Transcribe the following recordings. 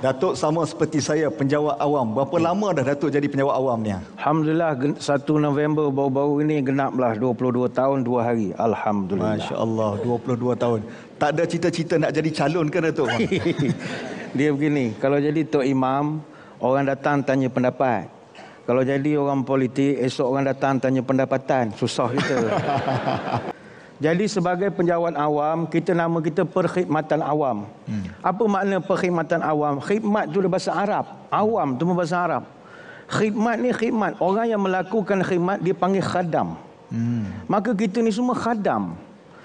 Datuk sama seperti saya, penjawat awam. Berapa lama dah Datuk jadi penjawat awam ni? Alhamdulillah, 1 November baru-baru ini genaplah 22 tahun 2 hari. Alhamdulillah. Masya Allah, 22 tahun. Tak ada cita-cita nak jadi calon ke Datuk? Dia begini, kalau jadi Tok Imam, orang datang tanya pendapat. Kalau jadi orang politik, esok orang datang tanya pendapatan. Susah kita. Jadi sebagai penjawat awam, nama kita perkhidmatan awam. Apa makna perkhidmatan awam? Khidmat tu bahasa Arab. Awam tu bahasa Arab. Khidmat ni khidmat. Orang yang melakukan khidmat dia panggil khadam. Maka kita ni semua khadam.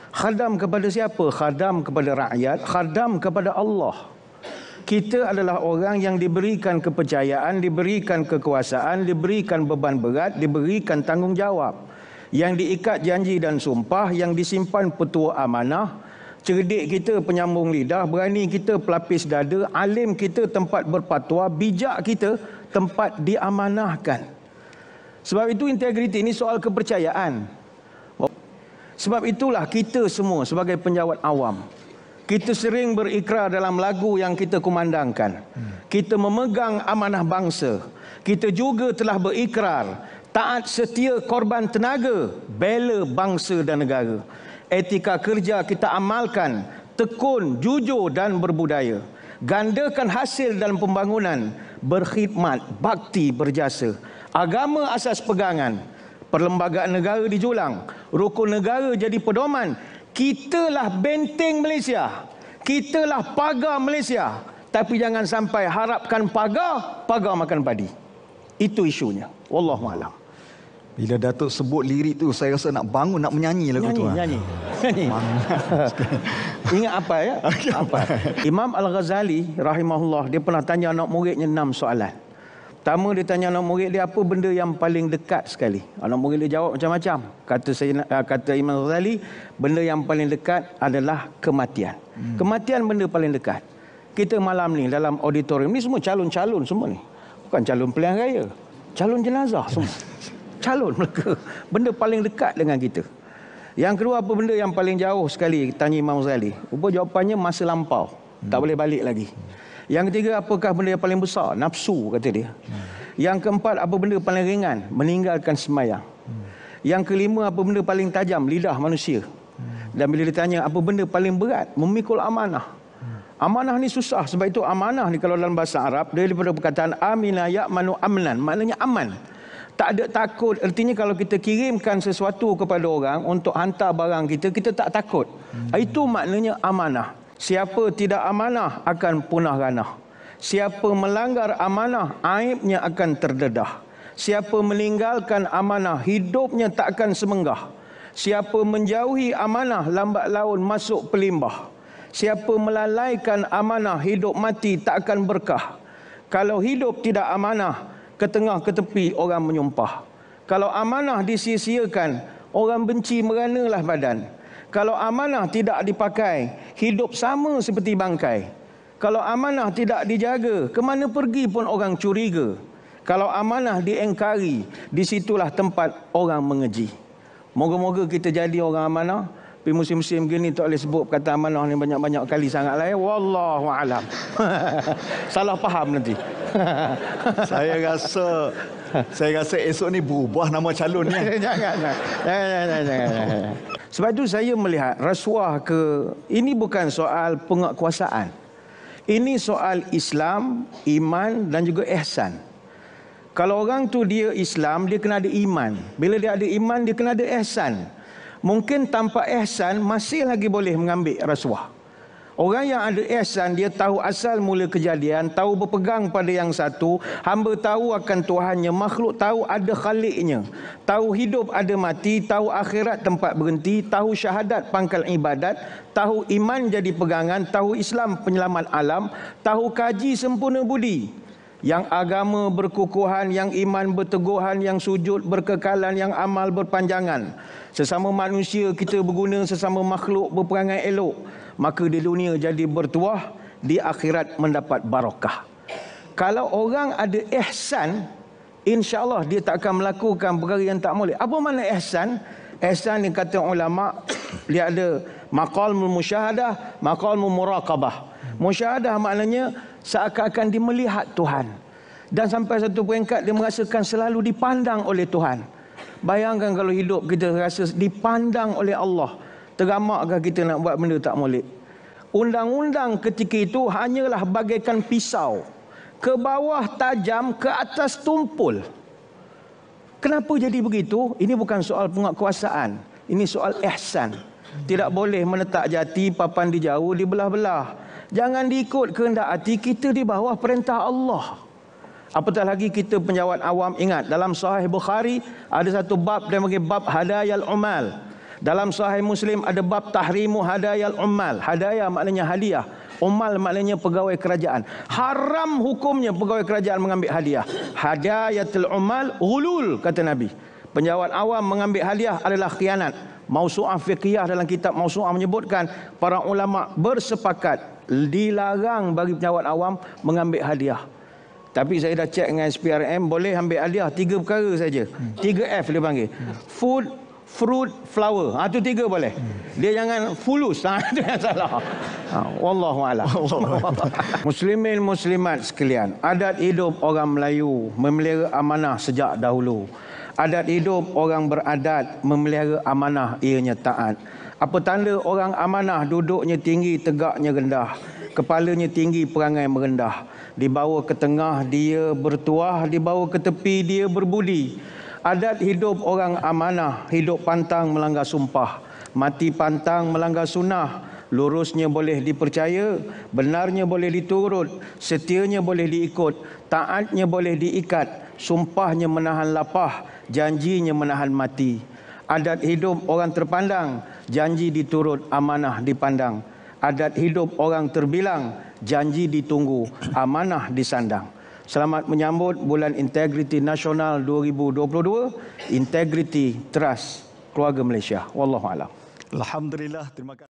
Khadam kepada siapa? Khadam kepada rakyat, khadam kepada Allah. Kita adalah orang yang diberikan kepercayaan, diberikan kekuasaan, diberikan beban berat, diberikan tanggungjawab. Yang diikat janji dan sumpah, yang disimpan petua amanah. Cerdik kita penyambung lidah, berani kita pelapis dada, alim kita tempat berfatwa, bijak kita tempat diamanahkan. Sebab itu integriti ini soal kepercayaan. Sebab itulah kita semua sebagai penjawat awam, kita sering berikrar dalam lagu yang kita kumandangkan. Kita memegang amanah bangsa. Kita juga telah berikrar taat setia korban tenaga, bela bangsa dan negara. Etika kerja kita amalkan, tekun, jujur dan berbudaya. Gandakan hasil dalam pembangunan, berkhidmat, bakti, berjasa. Agama asas pegangan, perlembagaan negara dijulang, rukun negara jadi pedoman. Kitalah benteng Malaysia, kitalah pagar Malaysia. Tapi jangan sampai harapkan pagar makan padi. Itu isunya. Wallahualam. Bila Datuk sebut lirik tu, saya rasa nak bangun, nak menyanyi lagu tu. Nyanyi. Ingat apa ya? Apa? Imam Al-Ghazali rahimahullah, dia pernah tanya anak muridnya 6 soalan. Pertama dia tanya anak murid dia, apa benda yang paling dekat sekali? Anak murid dia jawab macam-macam. Kata Imam Al-Ghazali, benda yang paling dekat adalah kematian. Kematian benda paling dekat. Kita malam ni dalam auditorium ni semua calon-calon semua ni. Bukan calon pilihan raya, calon jenazah semua. Calon mereka. Benda paling dekat dengan kita. Yang kedua, apa benda yang paling jauh sekali? Tanya Imam Ghazali. Rupa jawapannya masa lampau. Tak boleh balik lagi. Yang ketiga, apakah benda yang paling besar? Nafsu, kata dia. Yang keempat, apa benda paling ringan? Meninggalkan sembahyang. Yang kelima, apa benda paling tajam? Lidah manusia. Dan bila ditanya, apa benda paling berat? Memikul amanah. Amanah ni susah. Sebab itu amanah ni kalau dalam bahasa Arab, dia daripada perkataan amina ya'manu amnan. Maknanya aman. Tak ada takut. Artinya kalau kita kirimkan sesuatu kepada orang untuk hantar barang kita, kita tak takut. Itu maknanya amanah. Siapa tidak amanah akan punah ranah. Siapa melanggar amanah, aibnya akan terdedah. Siapa meninggalkan amanah, hidupnya tak akan semenggah. Siapa menjauhi amanah, lambat laun masuk pelimbah. Siapa melalaikan amanah, hidup mati tak akan berkah. Kalau hidup tidak amanah, ke tengah ke tepi orang menyumpah. Kalau amanah disia-siakan, orang benci meranalah badan. Kalau amanah tidak dipakai, hidup sama seperti bangkai. Kalau amanah tidak dijaga, ke mana pergi pun orang curiga. Kalau amanah diengkari, disitulah tempat orang mengeji. Moga-moga kita jadi orang amanah. Tapi musim-musim gini tak boleh sebut kata amanah ni banyak-banyak kali sangatlah ya. Wallahu alam. Salah faham nanti. Saya rasa esok ni berubah nama calon ni. Jangan. Sebab itu saya melihat rasuah ini bukan soal penguasaan. Ini soal Islam, iman dan juga ihsan. Kalau orang tu dia Islam, dia kena ada iman. Bila dia ada iman, dia kena ada ihsan. Mungkin tanpa ihsan masih lagi boleh mengambil rasuah. Orang yang ada ihsan, dia tahu asal mula kejadian, tahu berpegang pada yang satu, hamba tahu akan Tuhannya, makhluk tahu ada Khaliknya, tahu hidup ada mati, tahu akhirat tempat berhenti, tahu syahadat pangkal ibadat, tahu iman jadi pegangan, tahu Islam penyelamat alam, tahu kaji sempurna budi. Yang agama berkukuhan, yang iman berteguhan, yang sujud berkekalan, yang amal berpanjangan. Sesama manusia kita berguna, sesama makhluk berperangai elok. Maka di dunia jadi bertuah, di akhirat mendapat barakah. Kalau orang ada ihsan, insya-Allah dia tak akan melakukan perkara yang tak boleh. Apa makna ihsan? Ihsan ni kata ulama, dia ada maqamul musyahadah, maqamul muraqabah. Musyahadah maknanya seakan-akan dia melihat Tuhan. Dan sampai satu peringkat dia merasakan selalu dipandang oleh Tuhan. Bayangkan kalau hidup kita rasa dipandang oleh Allah. Teramakkah kita nak buat benda tak molek? Undang-undang ketika itu hanyalah bagaikan pisau. Ke bawah tajam, ke atas tumpul. Kenapa jadi begitu? Ini bukan soal penguasaan. Ini soal ihsan. Tidak boleh menetap jati, papan di jauh, dibelah-belah. Jangan diikut kehendak hati, kita di bawah perintah Allah. Apatah lagi kita penjawat awam, ingat dalam Sahih Bukhari ada satu bab yang panggil bab hadayal umal. Dalam Sahih Muslim ada bab tahrimu hadayal umal. Hadaya maknanya hadiah, umal maknanya pegawai kerajaan. Haram hukumnya pegawai kerajaan mengambil hadiah. Hadayatul umal ghulul, kata Nabi. Penjawat awam mengambil hadiah adalah khianat. Mausu'ah fiqhiyah dalam kitab Mausu'ah menyebutkan para ulama bersepakat dilarang bagi penjawat awam mengambil hadiah. Tapi saya dah cek dengan SPRM, boleh ambil hadiah 3 perkara saja. 3F dia panggil. Food, fruit, flower. Itu 3 boleh. Dia jangan fulus. Itu yang salah. Wallahu a'lam. Muslimin muslimat sekalian, adat hidup orang Melayu memelihara amanah sejak dahulu. Adat hidup orang beradat memelihara amanah ianya taat. Apa tanda orang amanah? Duduknya tinggi, tegaknya rendah. Kepalanya tinggi, perangai merendah. Dibawa ke tengah, dia bertuah. Dibawa ke tepi, dia berbudi. Adat hidup orang amanah. Hidup pantang melanggar sumpah. Mati pantang melanggar sunnah. Lurusnya boleh dipercaya. Benarnya boleh diturut. Setianya boleh diikut. Taatnya boleh diikat. Sumpahnya menahan lapah. Janjinya menahan mati. Adat hidup orang terpandang. Janji diturut, amanah dipandang. Adat hidup orang terbilang. Janji ditunggu, amanah disandang. Selamat menyambut Bulan Integriti Nasional 2022. Integriti Trust Keluarga Malaysia. Wallahu a'lam. Alhamdulillah, terima kasih.